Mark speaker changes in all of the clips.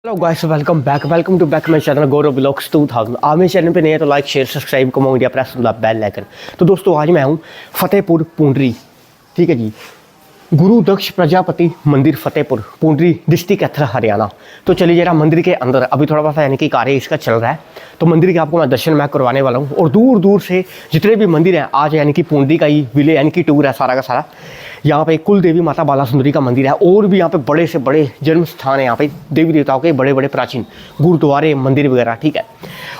Speaker 1: Hello guys, welcome to back my channel Gaurav vlogs 2000। आप मेरे channel पे नए हैं तो like share subscribe comment India press the bell icon. तो दोस्तों आज मैं हूँ फतेहपुर पूंडरी, ठीक है जी, गुरु दक्ष प्रजापति मंदिर फतेहपुर पूंडरी डिस्ट्रिक्ट एथर हरियाणा। तो चलिए जरा मंदिर के अंदर अभी थोड़ा सा यानी कि कार्य इसका चल रहा है, तो मंदिर के आपको मैं दर्शन मैं करवाने वाला हूँ। और दूर दूर से जितने भी मंदिर हैं आज यानी कि पूंडरी का ही विले यानी कि टूर है सारा का सारा। यहाँ पे कुल देवी माता बाला सुंदरी का मंदिर है और भी यहाँ पे बड़े से बड़े जन्म स्थान है, यहाँ पे देवी देवताओं के बड़े बड़े प्राचीन गुरुद्वारे मंदिर वगैरह, ठीक है।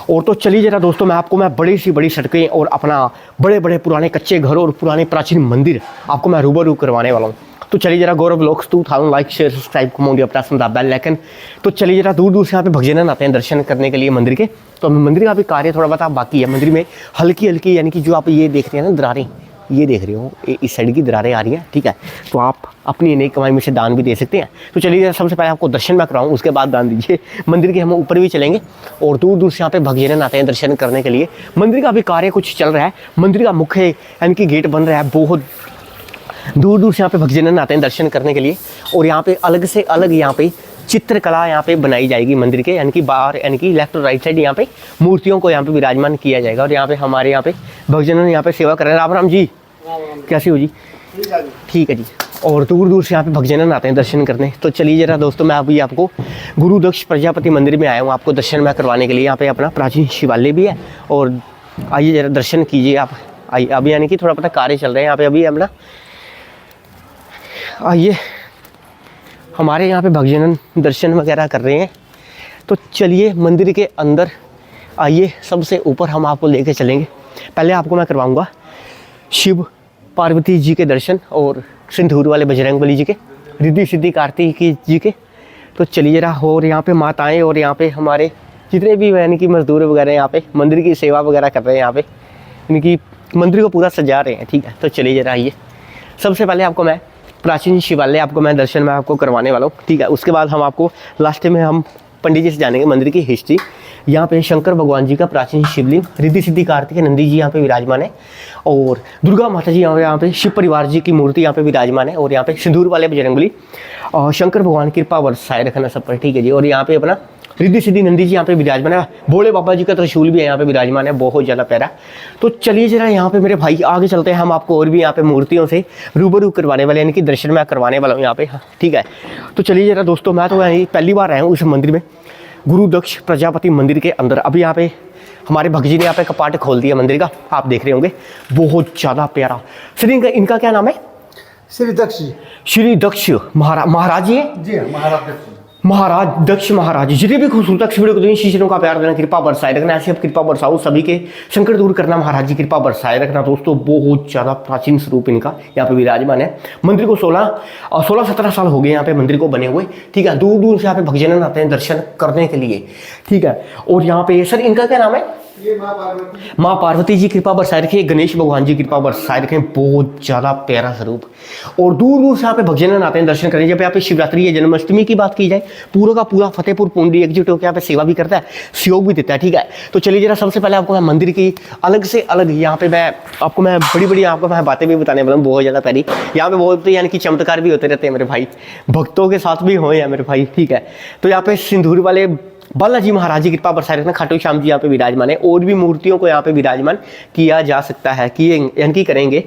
Speaker 1: और तो चलिए जरा दोस्तों मैं बड़ी सी बड़ी सड़कें और अपना बड़े बड़े पुराने कच्चे घर और पुराने प्राचीन मंदिर आपको मैं रूबरू करवाने वाला हूँ। तो चलिए जरा Gaurav vlogs 2000 like share subscribe comment press the bell icon. तो चलिए जरा दूर दूर से यहाँ पे भक्तजन आते हैं दर्शन करने के लिए मंदिर के। तो मंदिर का भी कार्य थोड़ा बहुत बाकी है। मंदिर में हल्की हल्की यानी कि जो आप ये देख रहे हैं ना दरारें, ये देख रहे हो इस साइड की दरारें आ रही हैं, ठीक है। तो आप अपनी नई कमाई में से दान भी दे सकते हैं। तो चलिए सबसे पहले आपको दर्शन मैं कराऊँ, उसके बाद दान दीजिए। मंदिर के हम ऊपर भी चलेंगे और दूर दूर से यहाँ पे भक्तजन आते हैं दर्शन करने के लिए। मंदिर का भी कार्य कुछ चल रहा है। मंदिर का मुख्य यानी कि गेट बन रहा है, बहुत दूर दूर से यहाँ पे भक्तजन आते हैं दर्शन करने के लिए। और यहाँ पे अलग से अलग यहाँ पे चित्रकला यहाँ पे बनाई जाएगी मंदिर के, यानी कि बाहर यानी कि लेफ्ट और राइट साइड यहाँ पे मूर्तियों को यहाँ पे विराजमान किया जाएगा। और यहाँ पे हमारे यहाँ पे भक्तजन यहाँ पे सेवा कर रहे हैं। राम राम जी, कैसी हो जी? ठीक है जी। और दूर दूर से यहाँ पे भक्तजन आते हैं दर्शन करने। तो चलिए जरा दोस्तों मैं अभी आपको गुरु दक्ष प्रजापति मंदिर में आया हूँ आपको दर्शन मैं करवाने के लिए। यहाँ पे अपना प्राचीन शिवालय भी है और आइए जरा दर्शन कीजिए आप। आइए, अभी यानी कि थोड़ा पता कार्य चल रहे हैं यहाँ पे अभी अपना। आइए, हमारे यहाँ पे भक्तजन दर्शन वगैरह कर रहे हैं। तो चलिए मंदिर के अंदर आइए, सबसे ऊपर हम आपको लेके चलेंगे। पहले आपको मैं करवाऊँगा शिव पार्वती जी के दर्शन और सिंदूर वाले बजरंगबली जी के, रिद्धि सिद्धि कार्तिकी जी के। तो चलिए जरा, और यहाँ पे माताएं और यहाँ पे हमारे जितने भी यानी कि मजदूर वगैरह यहाँ पे मंदिर की सेवा वगैरह कर रहे हैं, यहाँ पे यानी कि मंदिर को पूरा सजा रहे हैं, ठीक है। तो चलिए जरा आइए, सबसे पहले आपको मैं प्राचीन शिवालय आपको मैं दर्शन में आपको करवाने वाला हूँ, ठीक है। उसके बाद हम आपको लास्ट में हम पंडित जी से जानेंगे मंदिर की हिस्ट्री। यहाँ पे शंकर भगवान जी का प्राचीन शिवलिंग, रिद्धि सिद्धि कार्तिक नंदी जी यहाँ पे विराजमान है और दुर्गा माता जी यहाँ पे शिव परिवार जी की मूर्ति यहाँ पे विराजमान है। और यहाँ पे सिंदूर वाले बजरंगबली और शंकर भगवान कृपा बरसाए रखना सब पर, ठीक है जी। और यहाँ पे अपना रिद्धि सिद्धि नंदी जी यहाँ पे विराजमान है। भोले बाबा जी का त्रिशूल भी यहाँ पे विराजमान है, बहुत ज़्यादा प्यारा। तो चलिए जरा यहाँ पे मेरे भाई आगे चलते हैं, हम आपको और भी यहाँ पे मूर्तियों से रूबरू करवाने वाले यानी कि दर्शन मैं करवाने वाला हूँ यहाँ पे, ठीक है। तो चलिए जरा दोस्तों, मैं तो यहीं पहली बार आया हूँ इस मंदिर में, गुरु दक्ष प्रजापति मंदिर के अंदर। अभी यहाँ पे हमारे भक्त जी ने यहाँ पे कपाट खोल दिया मंदिर का, आप देख रहे होंगे, बहुत ज़्यादा प्यारा। श्री इनका क्या नाम है?
Speaker 2: श्री दक्ष जी।
Speaker 1: श्री दक्ष महाराज जी है
Speaker 2: जी, महाराज दक्ष जी।
Speaker 1: महाराज दक्ष महाराज जी जितने भी खूबसूरत वीडियो को दें, शिष्यों का प्यार देना, कृपा बरसाए रखना, ऐसे अब कृपा बरसाओ, सभी के संकट दूर करना, महाराज जी कृपा बरसाए रखना। दोस्तों बहुत ज़्यादा प्राचीन स्वरूप इनका यहाँ पे विराजमान है। मंदिर को 16-17 साल हो गए यहाँ पे मंदिर को बने हुए, ठीक है। दूर दूर से यहाँ पे भक्तजन आते हैं दर्शन करने के लिए, ठीक है। और यहाँ पे सर इनका क्या नाम है?
Speaker 2: ये
Speaker 1: माँ पार्वती जी कृपा बरसाए रखें, गणेश भगवान जी कृपा बरसाए रखें, बहुत ज़्यादा प्यारा स्वरूप। और दूर दूर से यहाँ पे भक्तजन आते हैं दर्शन करने। जब यहाँ पे शिवरात्रि या जन्माष्टमी की बात की जाए, पूरा का पूरा फतेहपुर पूंडरी एकजुट होकर यहाँ पे सेवा भी करता है, सहयोग भी देता है, ठीक है। तो चलिए जरा सबसे पहले आपको मैं मंदिर की अलग से अलग यहाँ पे मैं आपको मैं बड़ी बड़ी आपको मैं बातें भी बताने वाला हूँ, बहुत ज़्यादा प्यारी। यहाँ पे बहुत यानी कि चमत्कार भी होते रहते हैं मेरे भाई, भक्तों के साथ भी हो या मेरे भाई, ठीक है। तो यहाँ पे सिंदूर वाले बालाजी महाराज जी कृपा बरसाए रखना, खाटू श्याम जी यहाँ पे विराजमान है। और भी मूर्तियों को यहाँ पे विराजमान किया जा सकता है, किए यानी कि करेंगे।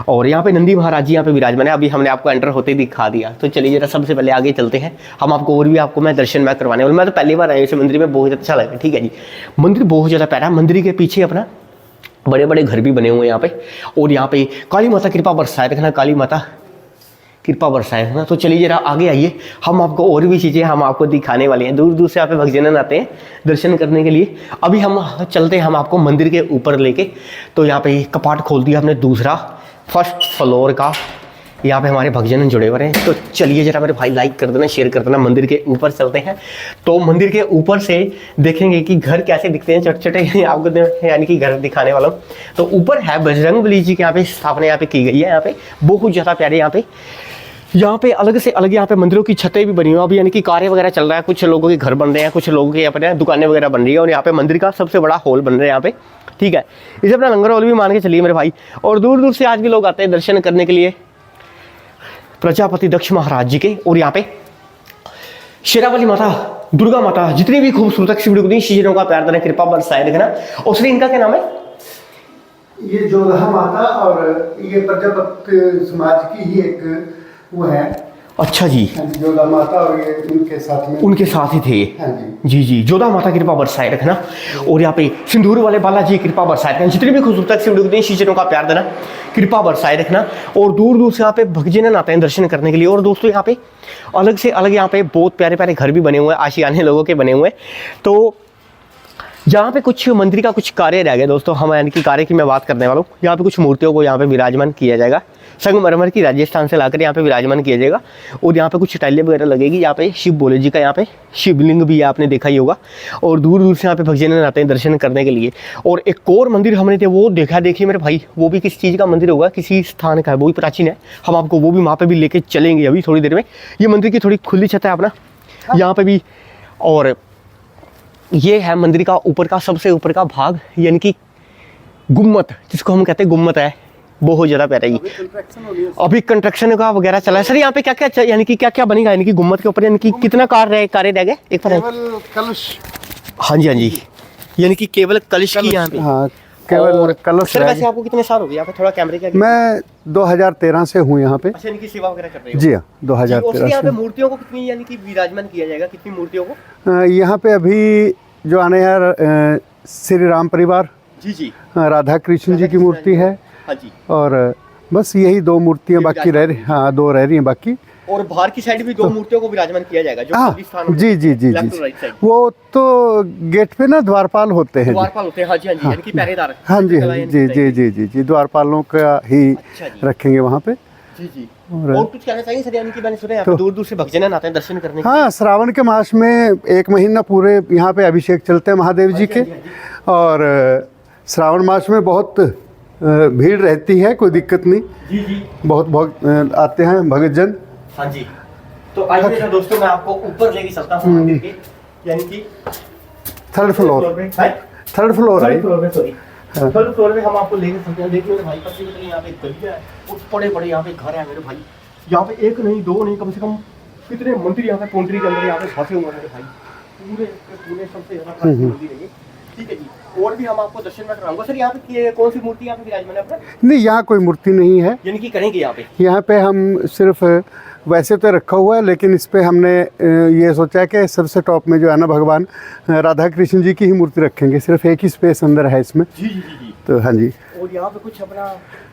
Speaker 1: और यहाँ पे नंदी महाराज जी यहाँ पे विराजमान है, अभी हमने आपको एंटर होते दिखा दिया। तो चलिए जरा सबसे पहले आगे चलते हैं, हम आपको और भी आपको मैं दर्शन मैं करवाने वाला। मैं तो पहली बार आया इस मंदिर में, बहुत अच्छा लगा, ठीक है जी। मंदिर बहुत ज़्यादा प्यारा है। मंदिर के पीछे अपना बड़े बड़े घर भी बने हुए हैं यहाँ पे। और यहाँ पे काली माता कृपा बरसाए रखना, काली माता कृपा बरसाए है ना। तो चलिए जरा आगे आइए, हम आपको और भी चीज़ें हम आपको दिखाने वाले हैं। दूर दूर से यहाँ पे भक्तजन आते हैं दर्शन करने के लिए। अभी हम चलते हैं हम आपको मंदिर के ऊपर लेके। तो यहाँ पे कपाट खोल दिया हमने दूसरा, फर्स्ट फ्लोर का। यहाँ पे हमारे भक्तजन जुड़े हुए हैं। तो चलिए जरा मेरे भाई लाइक कर देना, शेयर कर देना। मंदिर के ऊपर चलते हैं, तो मंदिर के ऊपर से देखेंगे कि घर कैसे दिखते हैं, छोटे छोटे आपको यानी कि घर दिखाने वाला हूँ। तो ऊपर है बजरंगबली जी की यहाँ पे स्थापना यहाँ पे की गई है। यहाँ पे बहुत ज़्यादा प्यारे यहाँ पे अलग से अलग यहाँ पे मंदिरों की छतें भी बनी हुई हैं। अभी यानी कि कार्य वगैरह चल रहा है, कुछ लोगों के घर बन रहे हैं, कुछ लोगों के अपने दुकानें वगैरह बन रही है। और यहाँ पे मंदिर का सबसे बड़ा हॉल बन रहा है यहाँ पे, ठीक है। इसे अपना लंगर हॉल भी मान के चलिए मेरे भाई। और दूर दूर से आज भी लोग आते हैं दर्शन करने के लिए प्रजापति दक्ष महाराज जी के। और यहाँ पे शेरावाली माता दुर्गा माता जितनी भी खूबसूरत सी वीडियो शीजनों का प्यार देना कृपा बरसाए रखना। और सर इनका क्या नाम है?
Speaker 2: ये जोधा माता और ये प्रजापति समाज की ही एक वो है।
Speaker 1: अच्छा जी,
Speaker 2: जोधा माता और ये उनके साथ में
Speaker 1: उनके साथ ही थे।
Speaker 2: हाँ जी
Speaker 1: जी जोधा माता कृपा बरसाए रखना। और यहाँ पे सिंदूर वाले बालाजी कृपा बरसाए रखना। जितनी भी खूबसूरत सी वीडियो शीजनों का प्यार देना कृपा बरसाए रखना। और दूर दूर से यहाँ पे भक्तजन आते हैं दर्शन करने के लिए। और दोस्तों यहाँ पे अलग से अलग यहाँ पे बहुत प्यारे प्यारे घर भी बने हुए हैं, आशियाने लोगों के बने हुए हैं। तो यहाँ पे कुछ मंदिर का कुछ कार्य रह गया दोस्तों, हम यानी कि कार्य की मैं बात करने वाला हूँ। यहाँ पे कुछ मूर्तियों को यहाँ पे विराजमान किया जाएगा, संगमरमर की राजस्थान से लाकर यहाँ पे विराजमान किया जाएगा। और यहाँ पे कुछ टाइलें वगैरह लगेगी। यहाँ पे शिव भोले जी का यहाँ पे शिवलिंग भी आपने देखा ही होगा। और दूर दूर से यहाँ पे भक्तजन आते हैं दर्शन करने के लिए। और एक और मंदिर हमने थे वो देखा, देखिए मेरे भाई, वो भी किस चीज़ का मंदिर होगा, किसी स्थान का है, वो भी प्राचीन है। हम आपको वो भी वहाँ पे भी लेके चलेंगे अभी थोड़ी देर में। ये मंदिर की थोड़ी खुली छत है अपना यहाँ पे भी। और ये है मंदिर का ऊपर का सबसे ऊपर का भाग, यानी कि गुम्मत, जिसको हम कहते हैं गुम्मत है, बहुत ज़्यादा प्यारा है। अभी कंस्ट्रक्शन का वगैरह चला है। सर यहाँ पे क्या क्या यानी कि क्या क्या बनेगा, यानी कि गुम्मत के ऊपर यानी कि कितना कार्य रह गए एक बार?
Speaker 2: केवल कलश।
Speaker 1: हाँ जी हाँ जी, यानी कि केवल कलश की यहाँ पे।
Speaker 2: हाँ केवल कलश।
Speaker 1: सर वैसे आपको कितने साल हो गए यहाँ पे? थोड़ा कैमरे का।
Speaker 2: मैं 2013 से हूँ यहाँ पे।
Speaker 1: अच्छा, यानी कि सेवा वगैरह कर रहे हो?
Speaker 2: जी हाँ 2013
Speaker 1: यहाँ पे
Speaker 2: से।
Speaker 1: मूर्तियों को कितनी यानी कि विराजमान किया जाएगा, कितनी मूर्तियों को?
Speaker 2: यहाँ पे अभी जो आने हैं श्री राम परिवार,
Speaker 1: जी
Speaker 2: राधा कृष्ण जी की मूर्ति है।
Speaker 1: हाँ जी।
Speaker 2: और बस यही दो मूर्तियाँ बाकी रह रही, हाँ 2 रह रही हैं बाकी।
Speaker 1: और बाहर की साइड भी 2 मूर्तियों को विराजमान किया जाएगा जो
Speaker 2: हाँ जी जी जी जी, वो तो गेट पे ना द्वारपाल होते हैं।
Speaker 1: द्वारपाल होते हैं, हाँ जी हाँ जी, यानी कि पहरेदार।
Speaker 2: हाँ जी जी जी जी जी जी, द्वारपालों का ही रखेंगे वहाँ पे।
Speaker 1: जी जी। और कुछ कहना चाहिए सर, यानी कि मैंने सुना है यहाँ पे दूर दूर से भक्तजन आते हैं दर्शन करने।
Speaker 2: हाँ, श्रावण के मास में 1 महीना पूरे यहाँ पे अभिषेक चलते हैं महादेव जी के। और श्रावण मास में बहुत भीड़ रहती है, कोई दिक्कत नहीं।
Speaker 1: जी जी,
Speaker 2: बहुत आते हैं भक्तजन।
Speaker 1: हाँ जी। तो आइए दोस्तों, मैं आपको ऊपर लेके चलता हूँ मंदिर के, यानी कि
Speaker 2: 3rd फ्लोर। 3rd फ्लोर है।
Speaker 1: थर्ड फ्लोर में हम आपको लेके चलते हैं। देखिए मेरे भाई, पत्नी पत्नी यहाँ पे गलियाँ है, कुछ बड़े बड़े यहाँ पे घर है मेरे भाई। यहाँ पे 1 नहीं 2 नहीं, कम से कम कितने मंदिर यहाँ पे पुंडरी के अंदर यहाँ पे फंसे हुए हैं मेरे भाई। पूरे सबसे ज़्यादा प्राचीन मंदिर है ये। ठीक है जी, और भी हम आपको दर्शन में कराऊंगा। सर यहाँ पे कौन सी मूर्ति यहाँ पे विराजमान है अपना?
Speaker 2: नहीं, यहाँ कोई मूर्ति नहीं है।
Speaker 1: यानी कि करेंगे यहाँ पे?
Speaker 2: यहाँ पे हम सिर्फ वैसे तो रखा हुआ है, लेकिन इस पे हमने ये सोचा कि सबसे टॉप में जो है ना भगवान राधा कृष्ण जी की ही मूर्ति रखेंगे। सिर्फ एक ही स्पेस अंदर है इसमें।
Speaker 1: जी जी जी जी।
Speaker 2: तो हाँ जी।
Speaker 1: और यहाँ पे कुछ अपना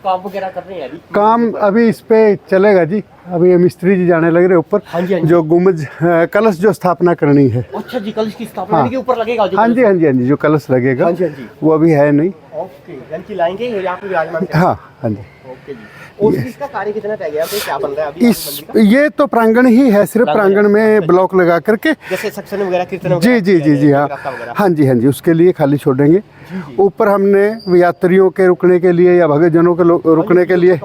Speaker 1: काम वगैरह कर रहे हैं अभी?
Speaker 2: काम अभी इस पे चलेगा जी। अभी ये मिस्त्री जी जाने लग रहे ऊपर।
Speaker 1: हाँ जी, हाँ जी।
Speaker 2: जो गुम्बज कलश जो स्थापना करनी है।
Speaker 1: अच्छा जी, कलश की स्थापना यानी कि ऊपर लगेगा जो?
Speaker 2: हाँ जी हाँ जी हाँ जी, जो कलश लगेगा।
Speaker 1: हाँ जी हाँ जी।
Speaker 2: वो अभी है नहीं।
Speaker 1: ओके, यानी कि लाएंगे यहाँ पे विराजमान।
Speaker 2: हाँ हाँ जी।
Speaker 1: ओके जी। और इसका कार्य कितना रह गया, क्या बन रहा है अभी
Speaker 2: इस ये तो प्रांगण ही है, सिर्फ प्रांगण में ब्लॉक लगा करके,
Speaker 1: जैसे सत्संग वगैरह कीर्तन
Speaker 2: जी जी जी जी हाँ हाँ जी हाँ जी, उसके लिए खाली छोड़ेंगे। ऊपर हमने यात्रियों के रुकने के लिए या भक्तजनों के रुकने के लिए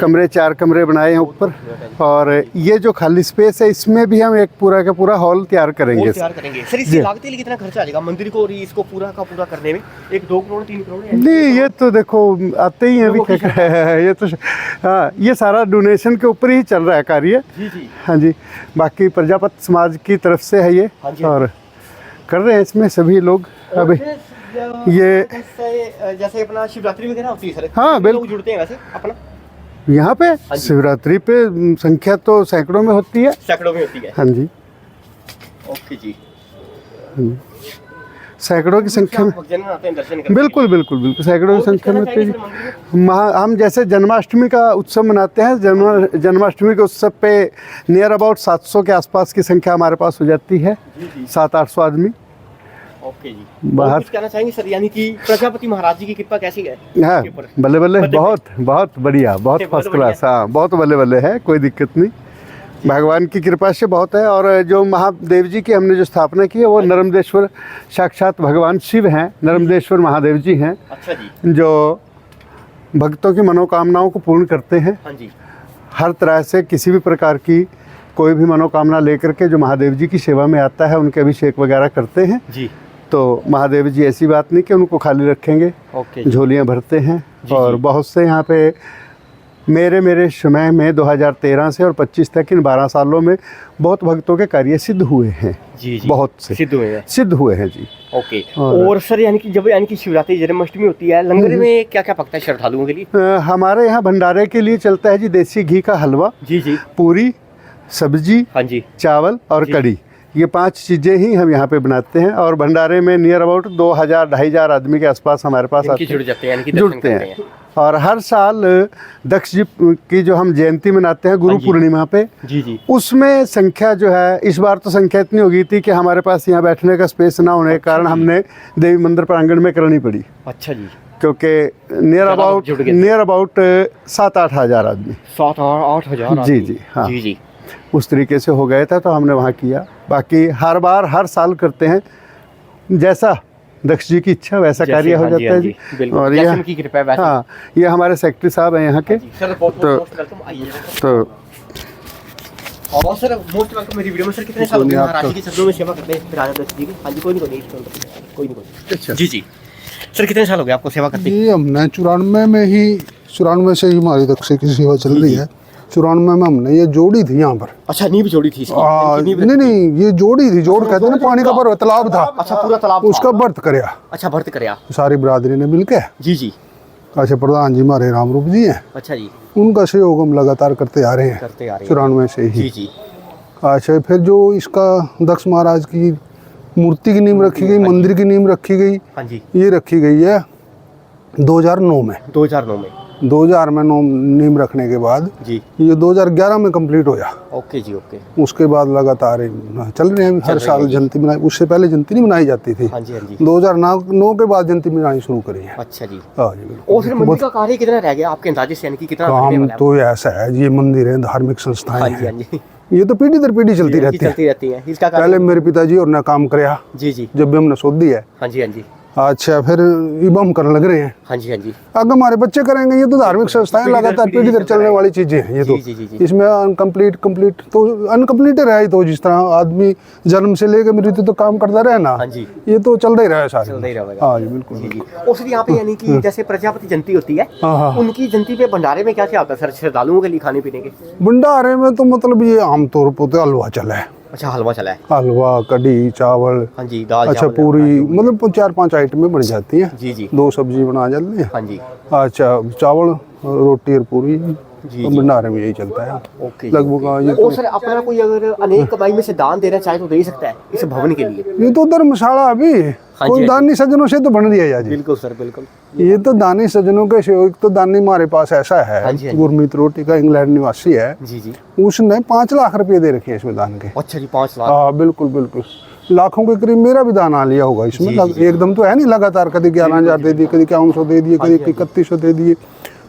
Speaker 2: कमरे 4 कमरे बनाए हैं ऊपर। और ये जो खाली स्पेस है इसमें भी हम एक पूरा का पूरा हॉल तैयार करेंगे।
Speaker 1: सर इसकी लागत कितना खर्चा आ जाएगा मंदिर को और इसको पूरा का पूरा करने में? 1-2 करोड़ 3 करोड़?
Speaker 2: नहीं, ये तो देखो आते ही हैं अभी ये तो हाँ, ये सारा डोनेशन के ऊपर ही चल रहा है कार्य। हाँ जी, बाकी प्रजापति समाज की तरफ से है ये। और कर रहे हैं इसमें सभी लोग। अभी ये
Speaker 1: जैसे अपना शिवरात्रि वगैरह होती है सर?
Speaker 2: हाँ बिल्कुल,
Speaker 1: जुड़ते हैं वैसे अपना
Speaker 2: यहाँ पे शिवरात्रि पे संख्या तो सैकड़ों में होती है।
Speaker 1: सैकड़ों में होती है?
Speaker 2: हाँ जी।
Speaker 1: ओके जी,
Speaker 2: सैकड़ों की संख्या में बिल्कुल बिल्कुल बिल्कुल सैकड़ों की संख्या में होती है। हम जैसे जन्माष्टमी का उत्सव मनाते हैं, जन्माष्टमी के उत्सव पे नियर अबाउट 700 के आसपास की संख्या हमारे पास हो जाती है, 700-800 आदमी।
Speaker 1: ओके जी। बाहर कुछ कहना चाहेंगे सर, यानी कि प्रजापति महाराज जी की कृपा कैसी है?
Speaker 2: हाँ बल्ले बल्ले, बहुत बहुत बढ़िया, बहुत फर्स्ट क्लास। हाँ बहुत बल्ले बल्ले है, कोई दिक्कत नहीं, भगवान की कृपा से बहुत है। और जो महादेव जी की हमने जो स्थापना की है वो नर्मदेश्वर साक्षात भगवान शिव हैं, नर्मदेश्वर महादेव जी हैं।
Speaker 1: अच्छा जी।
Speaker 2: जो भक्तों की मनोकामनाओं को पूर्ण करते हैं।
Speaker 1: हाँ जी।
Speaker 2: हर तरह से किसी भी प्रकार की कोई भी मनोकामना लेकर के जो महादेव जी की सेवा में आता है उनके अभिषेक वगैरह करते हैं जी। तो महादेव जी ऐसी बात नहीं कि उनको खाली रखेंगे, झोलियाँ भरते हैं। और बहुत से यहाँ पे मेरे समय में 2013 से और 25 तक इन 12 सालों में बहुत भक्तों के कार्य सिद्ध हुए हैं।
Speaker 1: जी जी,
Speaker 2: बहुत से सिद्ध हुए हैं जी।
Speaker 1: ओके। और सर यानी कि जब यानी कि शिवरात्रि जन्माष्टमी होती है, लंगर में क्या क्या पकता है श्रद्धालुओं के लिए?
Speaker 2: हमारे यहाँ भंडारे के लिए चलता है जी देसी घी का हलवा,
Speaker 1: जी जी,
Speaker 2: पूरी, सब्जी,
Speaker 1: हाँ जी,
Speaker 2: चावल और कड़ी, ये 5 चीज़ें ही हम यहाँ पे बनाते हैं। और भंडारे में नियर अबाउट 2000-2500 आदमी के आसपास हमारे पास आते
Speaker 1: जुड़ जाते हैं, यानी कि
Speaker 2: जुड़ते हैं। और हर साल दक्ष जी की जो हम जयंती मनाते हैं गुरु पूर्णिमा पे,
Speaker 1: जी जी,
Speaker 2: उसमें संख्या जो है, इस बार तो संख्या इतनी हो गई थी कि हमारे पास यहाँ बैठने का स्पेस ना होने के कारण हमने देवी मंदिर प्रांगण में करनी पड़ी।
Speaker 1: अच्छा जी,
Speaker 2: क्योंकि नियर अबाउट 7-8 हज़ार आदमी,
Speaker 1: 7-8 हज़ार,
Speaker 2: जी जी, हाँ
Speaker 1: जी जी,
Speaker 2: उस तरीके से हो गया था, तो हमने वहाँ किया। बाकी हर बार हर साल करते हैं, जैसा दक्ष जी की इच्छा वैसा कार्य हो जाता है जी। और ये
Speaker 1: उनकी कृपा है वैसे।
Speaker 2: हाँ, ये हमारे सेक्रेटरी साहब हैं यहाँ के।
Speaker 1: सर
Speaker 2: तो
Speaker 1: और सर मोस्ट वेलकम मेरी वीडियो में। सर कितने साल हो गए महाराज की चरणों में सेवा करते हैं राजा दक्ष जी की? हाँ जी, कोई नहीं।
Speaker 2: अच्छा
Speaker 1: जी जी, सर कितने साल हो गए आपको सेवा करते?
Speaker 3: ये हमने 94 से ही हमारी दक्ष की सेवा चल रही है। 94 में हमने ये जोड़ी थी यहाँ पर।
Speaker 1: अच्छा, नींव जोड़ी थी इसकी?
Speaker 3: नहीं, ये जोड़ी थी, जोड़ कहते हैं ना, पानी का भरा तालाब था।
Speaker 1: अच्छा, पूरा तालाब
Speaker 3: उसका व्रत करया।
Speaker 1: अच्छा, व्रत करया
Speaker 3: सारी बरादरी ने मिलके।
Speaker 1: जी जी,
Speaker 3: अच्छा, प्रधान जी हमारे रामरूप जी हैं।
Speaker 1: अच्छा जी,
Speaker 3: उनका सहयोग हम लगातार करते आ रहे हैं 94 से ही।
Speaker 1: जी जी,
Speaker 3: अच्छा, फिर जो इसका दक्ष महाराज की मूर्ति की नींव रखी गई, मंदिर की नींव रखी गई,
Speaker 1: हाँ जी,
Speaker 3: ये रखी गई है 2009 में। 2000 में नींव रखने के बाद
Speaker 1: जी,
Speaker 3: ये 2011 में कंप्लीट होया।
Speaker 1: ओके जी, ओके।
Speaker 3: उसके बाद लगातार चल रहे हैं, हर साल जयंती मनाई। उससे पहले जयंती नहीं मनाई जाती थी।
Speaker 1: हाँ जी, हाँ जी।
Speaker 3: 2009 के बाद जयंती मनानी शुरू करी है।
Speaker 1: अच्छा जी।
Speaker 3: हाँ जी, बिल्कुल।
Speaker 1: और फिर मंदिर का कार्य कितना रह गया आपके अंदाजे से, यानी कि कितना लगने
Speaker 3: काम
Speaker 1: वाला है?
Speaker 3: तो ऐसा है, ये मंदिर है, धार्मिक संस्थाएं
Speaker 1: हाँ जी, हाँ
Speaker 3: हैं,
Speaker 1: जी,
Speaker 3: ये तो पीढ़ी दर पीढ़ी चलती रहती है।
Speaker 1: इसका
Speaker 3: पहले मेरे पिताजी और ने काम कराया,
Speaker 1: जी जी,
Speaker 3: जब भी हमने सोधी है।
Speaker 1: हाँ जी, हाँ जी,
Speaker 3: अच्छा, फिर इब हम करने लग रहे हैं।
Speaker 1: हाँ जी, हाँ जी,
Speaker 3: अगर हमारे बच्चे करेंगे, ये तो धार्मिक संस्थाएं लगातार पीढ़ी दर चलने वाली चीजें हैं। ये तो
Speaker 1: जी, जी, जी।
Speaker 3: इसमें अनकम्प्लीट तो अनकम्प्लीट रहा ही, तो जिस तरह आदमी जन्म से लेकर मृत्यु तो काम करता रहे ना,
Speaker 1: हाँ जी,
Speaker 3: ये तो चलता ही रहा है सारा।
Speaker 1: चलता ही रहेगा।
Speaker 3: हाँ जी, बिल्कुल।
Speaker 1: जी जी। और फिर यहाँ पे यानी कि जैसे प्रजापति जयंती होती है,
Speaker 3: हाँ।
Speaker 1: उनकी जयंती पे भंडारे में क्या क्या होता है सर श्रद्धालुओं के लिए खाने पीने के?
Speaker 3: भंडारे में तो मतलब ये आमतौर पर तो हलवा चला है।
Speaker 1: अच्छा, हलवा चला है।
Speaker 3: हलवा, कढ़ी, चावल,
Speaker 1: हाँ जी, दाल,
Speaker 3: अच्छा,
Speaker 1: चावल,
Speaker 3: पूरी, मतलब 4-5 आइटमें बन जाती हैं।
Speaker 1: जी जी,
Speaker 3: 2 सब्जी बना जाती है।
Speaker 1: हाँ जी,
Speaker 3: अच्छा, चावल, रोटी और पूरी,
Speaker 1: जी,
Speaker 3: तो भंडारे में यही चलता है
Speaker 1: ओके।
Speaker 3: लगभग। ये
Speaker 1: और सर अपना कोई अगर अनेक कमाई में से दान देना चाहे तो दे सकता है इस भवन के लिए?
Speaker 3: ये तो धर्मशाला अभी कोई दानी सज्जनों से तो बन दिया जी।
Speaker 1: बिल्कुल सर, बिल्कुल।
Speaker 3: ये तो दानी सज्जनों के सहयोग। तो दानी हमारे पास ऐसा है, गुरमीत रोटी का इंग्लैंड निवासी है
Speaker 1: जी जी,
Speaker 3: उसने 5 लाख रुपए दे रखे हैं इसमें दान के।
Speaker 1: अच्छा जी, 5 लाख?
Speaker 3: हाँ, बिल्कुल बिल्कुल, लाखों के करीब मेरा भी दान आ लिया होगा इसमें। एकदम तो है नहीं, लगातार कभी 11,000 दे दिए, कभी 5100 दे दिए, कभी 3100 दे दिए,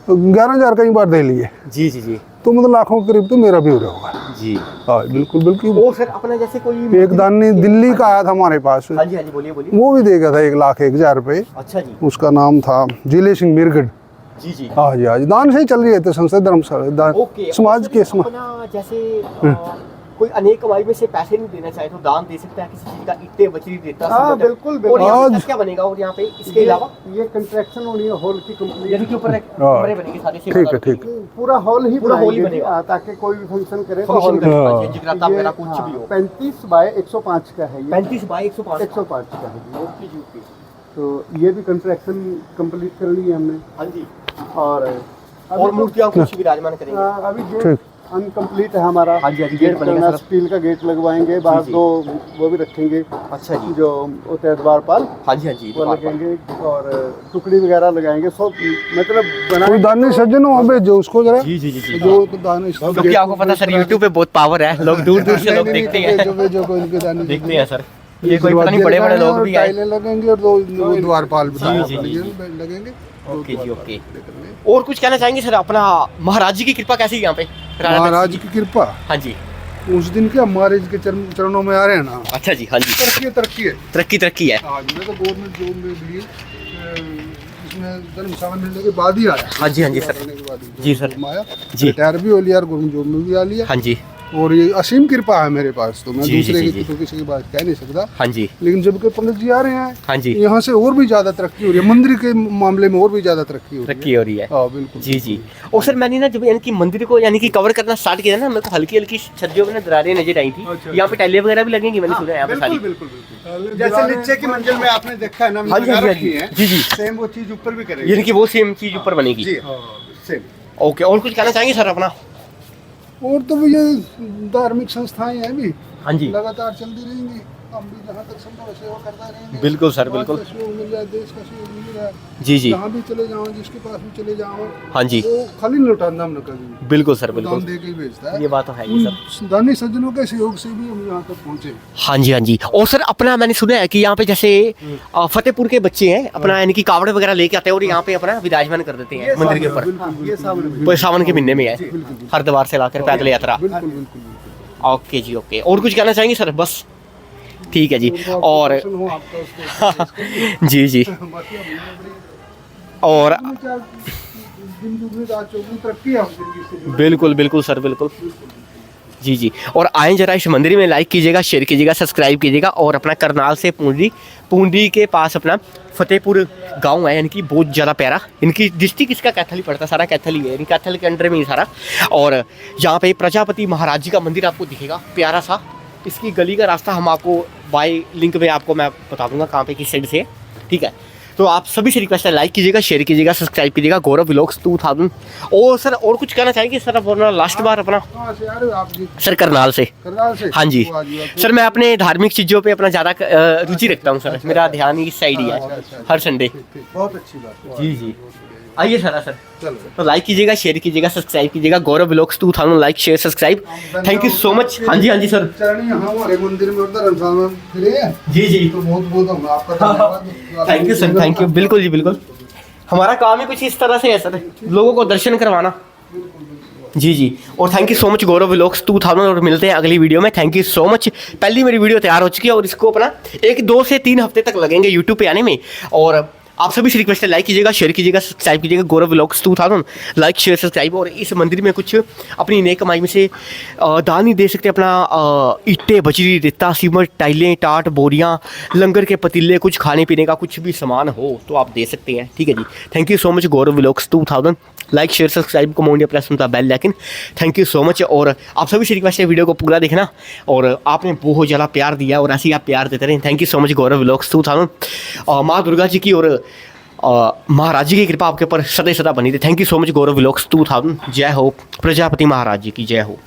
Speaker 3: 11,000 कई बार दे लिए।
Speaker 1: जी जी जी,
Speaker 3: तो मतलब लाखों के करीब तो मेरा भी हो रहा होगा
Speaker 1: जी।
Speaker 3: हाँ, बिल्कुल बिल्कुल।
Speaker 1: और सर अपना जैसे कोई
Speaker 3: एक दानी दिल्ली का आया था हमारे पास,
Speaker 1: हाँ जी, हाँ जी, बोलिए बोलिए।
Speaker 3: वो भी दे गया था 1,01,000 रुपए।
Speaker 1: अच्छा जी,
Speaker 3: उसका नाम था जिले सिंह मिरगढ़।
Speaker 1: जी जी,
Speaker 3: हाँ जी, आज दान से ही चल रही है तो संस्था धर्मशाला
Speaker 1: ओके।
Speaker 3: समाज के
Speaker 1: अपना जैसे कोई अनेक कमाई में से पैसे नहीं देना चाहे तो दान दे सकता है किसी चीज का, ईंटें बजरी देता।
Speaker 2: हाँ, बिल्कुल
Speaker 1: और
Speaker 2: बिल्कुल।
Speaker 1: यहाँ पे क्या बनेगा? और यहाँ पे इसके अलावा
Speaker 2: ये कंस्ट्रक्शन होनी है हॉल की कंप्लीट,
Speaker 1: यानी कि ऊपर कमरे बनेंगे सारे से?
Speaker 3: ठीक है, ठीक।
Speaker 2: पूरा हॉल ही
Speaker 1: पूरा हॉल ही
Speaker 2: बनाएंगे,
Speaker 1: बनेगा।
Speaker 2: ताकि कोई भी फंक्शन करे तो
Speaker 1: फंक्शन
Speaker 2: हॉल
Speaker 1: करने
Speaker 3: हाँ।
Speaker 1: का जगराता वगैरह कुछ भी हो।
Speaker 2: 35 बाय 105 का है ये।
Speaker 1: 35 बाय 105
Speaker 2: 105 का है ये।
Speaker 1: ओके जी, ओके।
Speaker 2: तो ये भी कंस्ट्रक्शन कंप्लीट कर ली है हमने।
Speaker 1: हाँ जी,
Speaker 2: और
Speaker 1: मूर्तियाँ कुछ विराजमान करेंगे?
Speaker 2: अभी गेट अनकम्प्लीट है हमारा।
Speaker 1: हाँ जी, हाँ जी, गेट बनेगा,
Speaker 2: स्टील का गेट लगवाएंगे, बाहर
Speaker 1: जी।
Speaker 2: 2 वो भी रखेंगे।
Speaker 1: अच्छा जी,
Speaker 2: जो होते हैं द्वारपाल,
Speaker 1: हाँ जी, हाँ जी,
Speaker 2: वो लगेंगे, और टुकड़ी वगैरह लगाएंगे सब, मतलब
Speaker 3: कोई दानी सज्जनों में भेजो उसको जरा।
Speaker 1: जी जी जी जी।
Speaker 3: जो तो दानी
Speaker 1: क्योंकि आपको पता सर यूट्यूब पे बहुत पावर है, लोग दूर दूर से लोग देखते हैं,
Speaker 3: जो कोई इनके दानी
Speaker 1: देखते हैं सर। ये कोई पता नहीं बड़े बड़े लोग भी आए।
Speaker 3: टाइलें लगेंगे और 2 द्वारपाल भी
Speaker 1: जी, जी, जी।
Speaker 3: लगेंगे।
Speaker 1: ओके जी, ओके। और कुछ कहना चाहेंगे सर? अपना महाराज जी की कृपा कैसी है यहाँ पे?
Speaker 3: महाराज की कृपा
Speaker 1: हाँ जी,
Speaker 3: उस दिन क्या महाराज के चरणों में आ रहे हैं ना।
Speaker 1: अच्छा जी, हाँ जी,
Speaker 3: तरक्की है।
Speaker 1: तरक्की है।
Speaker 3: आज मैं तो गवर्नमेंट जॉब में भी इसमें धर्मशाला मिलने के बाद ही आया।
Speaker 1: हाँ जी, हाँ जी सर, जी सर,
Speaker 3: आया
Speaker 1: जी।
Speaker 3: रिटायर भी हो लिया और गवर्नमेंट जॉब में भी आ लिया।
Speaker 1: हाँ जी,
Speaker 3: और ये असीम कृपा है मेरे पास, तो मैं
Speaker 1: जी,
Speaker 3: दूसरे
Speaker 1: जी,
Speaker 3: की तो किसी की बात कह नहीं सकता।
Speaker 1: हाँ जी,
Speaker 3: लेकिन जब के पंडित जी आ रहे हैं,
Speaker 1: हाँ जी,
Speaker 3: यहाँ से और भी ज्यादा तरक्की हो रही है, मंदिर के मामले में और भी ज्यादा तरक्की हो रही
Speaker 1: तरक्की हो रही है।
Speaker 3: है। हाँ बिल्कुल।
Speaker 1: जी जी। और सर मैंने ना जब यानी कि मंदिर को यानी कि कवर करना स्टार्ट किया ना, मेरे को हल्की हल्की छज्जियों में ना दरारें नजर आई थी। यहाँ पे टाइलें वगैरह भी लगेंगी, मैंने सुना है यहाँ पे सारी।
Speaker 2: बिल्कुल बिल्कुल। जैसे नीचे की मंजिल में आपने देखा है ना,
Speaker 1: हाँ जी, हाँ जी, हाँ जी,
Speaker 2: है
Speaker 1: जी जी।
Speaker 2: सेम वो चीज ऊपर भी करेंगे।
Speaker 1: यानी कि वो सेम चीज ऊपर बनेगी।
Speaker 2: जी सेम।
Speaker 1: ओके, और कुछ कहना चाहेंगे सर अपना?
Speaker 3: और तो ये धार्मिक संस्थाएं हैं भी
Speaker 1: हाँ जी,
Speaker 3: लगातार चलती रहेंगी, हम भी जहाँ तक संभव है सेवा करता रहेंगे।
Speaker 1: बिल्कुल सर,
Speaker 3: समाज
Speaker 1: बिल्कुल।
Speaker 3: का सहयोग मिल जाए, देश का सहयोग मिल जाए,
Speaker 1: जी जी,
Speaker 3: जहाँ भी चले जाओ, जिसके पास भी चले जाओ,
Speaker 1: हाँ जी,
Speaker 3: वो खाली नहीं लौटाना हमने कभी,
Speaker 1: बिल्कुल सर,
Speaker 3: दान
Speaker 1: बिल्कुल।
Speaker 3: दे के ही भेजता है।
Speaker 1: ये बात तो है ही सर।
Speaker 3: उन दानी सज्जनों के सहयोग से भी हम यहाँ तक पहुँचे।
Speaker 1: हाँ जी, हाँ जी। और सर अपना मैंने सुना है कि यहाँ पे जैसे फतेहपुर के बच्चे हैं अपना यानी कि कावड़ वगैरह लेके आते हैं और यहाँ पे अपना विराजमान कर देते हैं मंदिर के ऊपर।
Speaker 2: ये सामने
Speaker 1: वो सावन के महीने में है, हरिद्वार से लाकर पैदल यात्रा।
Speaker 3: बिल्कुल बिल्कुल बिल्कुल।
Speaker 1: ओके जी, ओके। और कुछ कहना चाहेंगे सर? बस ठीक है जी। और
Speaker 3: दर्शन हो आपका उसको।
Speaker 1: जी जी।
Speaker 3: बाकी अब यहाँ बड़ी-
Speaker 1: और
Speaker 3: क्या दिन दुगनी रात चौगुनी तरक्की है हम जिंदगी से।
Speaker 1: बिल्कुल बिल्कुल सर, बिल्कुल। जी जी। और आएँ जरा इस मंदिर में, लाइक कीजिएगा, शेयर कीजिएगा, सब्सक्राइब कीजिएगा। और अपना करनाल से पूंडी के पास अपना फतेहपुर गांव है, यानी कि बहुत ज़्यादा प्यारा। इनकी डिस्ट्रिक्ट इसका कैथल ही पड़ता है, सारा कैथल ही है, यानी कैथल के अंडर में ही सारा। और यहाँ पे प्रजापति महाराज जी का मंदिर आपको दिखेगा प्यारा सा। इसकी गली का रास्ता हम आपको बाय लिंक में आपको मैं बता दूंगा कहाँ पे किस साइड से है, ठीक है। तो आप सभी से रिक्वेस्ट है, लाइक कीजिएगा, शेयर कीजिएगा, सब्सक्राइब कीजिएगा। गौरव व्लॉग्स 2000। और सर और कुछ कहना चाहेंगे सर अपना लास्ट बार अपना?
Speaker 3: कहाँ से आ रहे हो आप जी?
Speaker 1: सर करनाल से।
Speaker 3: करनाल से?
Speaker 1: हाँ जी
Speaker 3: तो आ जाइए आप।
Speaker 1: सर, मैं अपने धार्मिक चीज़ों पे अपना ज़्यादा रुचि रखता हूँ सर। मेरा ध्यान इस साइड ही है हर संडे।
Speaker 3: बहुत अच्छी बात।
Speaker 1: जी जी। आइए सर।
Speaker 3: चलो
Speaker 1: तो लाइक कीजिएगा, शेयर कीजिएगा, सब्सक्राइब कीजिएगा। Gaurav vlogs 2000, like share subscribe. Thank you so much. हाँ जी, हाँ जी सर।
Speaker 3: चरणी यहाँ हमारे मंदिर में उधर धर्मशाला में फिरे हैं,
Speaker 1: जी जी।
Speaker 3: तो बहुत बहुत हम आपका धन्यवाद।
Speaker 1: Thank you sir, thank you. बिल्कुल जी, बिल्कुल। हमारा काम ही कुछ इस तरह से है सर, लोगों को दर्शन करवाना। जी जी। और thank you so much Gaurav vlogs 2000। और मिलते हैं अगली वीडियो में। Thank you so much. पहली मेरी वीडियो तैयार हो चुकी है और इसको अपना 2 से 3 हफ्ते तक लगेंगे यूट्यूब पे आने में। और आप सभी से रिक्वेस्ट है, लाइक कीजिएगा, शेयर कीजिएगा, सब्सक्राइब कीजिएगा। Gaurav vlogs 2000, like share subscribe. और इस मंदिर में कुछ अपनी नेक कमाई में से दान ही दे सकते हैं अपना। ईंटें, बजरी, रेता, सीमेंट, टाइलें, टाट, बोरियां, लंगर के पतीले, कुछ खाने पीने का कुछ भी सामान हो तो आप दे सकते हैं, ठीक है जी। Thank you so much Gaurav vlogs 2000। Like share subscribe comment या press the bell icon. Thank you so much. और आप सभी से रिक्वेस्ट है वीडियो को पूरा देखना। और आपने बहुत ज़्यादा प्यार दिया और ऐसे ही आप प्यार देते रहें। Thank you so much Gaurav vlogs 2000। माँ दुर्गा जी की और महाराज जी की कृपा आपके ऊपर सदा सदा बनी रही। Thank you so much Gaurav vlogs 2000। जय हो। प्रजापति महाराज जी की जय हो।